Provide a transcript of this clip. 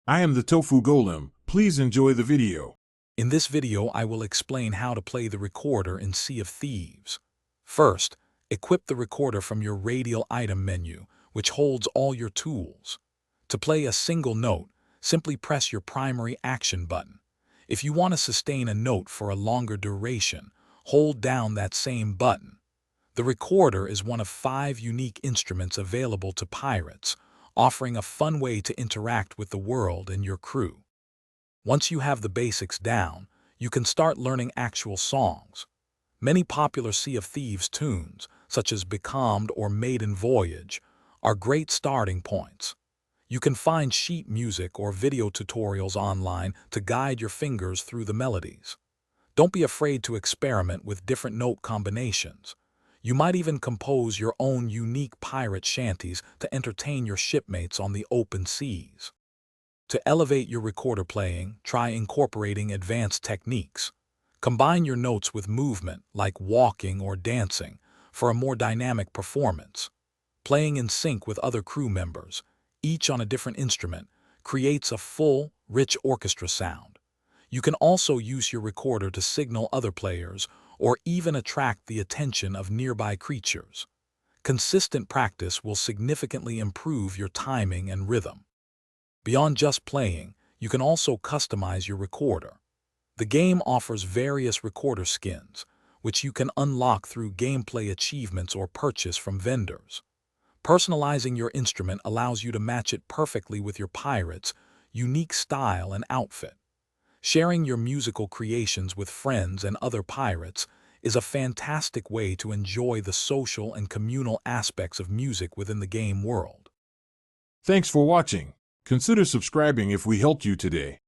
I am the Tofu Golem. Please enjoy the video. In this video, I will explain how to play the recorder in Sea of Thieves. First, equip the recorder from your radial item menu, which holds all your tools. To play a single note, simply press your primary action button. If you want to sustain a note for a longer duration, hold down that same button. The recorder is one of 5 unique instruments available to pirates, offering a fun way to interact with the world and your crew. Once you have the basics down, you can start learning actual songs. Many popular Sea of Thieves tunes, such as Becalmed or Maiden Voyage, are great starting points. You can find sheet music or video tutorials online to guide your fingers through the melodies. Don't be afraid to experiment with different note combinations. You might even compose your own unique pirate shanties to entertain your shipmates on the open seas. To elevate your recorder playing, try incorporating advanced techniques. Combine your notes with movement, like walking or dancing, for a more dynamic performance. Playing in sync with other crew members, each on a different instrument, creates a full, rich orchestra sound. You can also use your recorder to signal other players or even attract the attention of nearby creatures. Consistent practice will significantly improve your timing and rhythm. Beyond just playing, you can also customize your recorder. The game offers various recorder skins, which you can unlock through gameplay achievements or purchase from vendors. Personalizing your instrument allows you to match it perfectly with your pirate's unique style and outfit. Sharing your musical creations with friends and other pirates is a fantastic way to enjoy the social and communal aspects of music within the game world. Thanks for watching. Consider subscribing if we helped you today.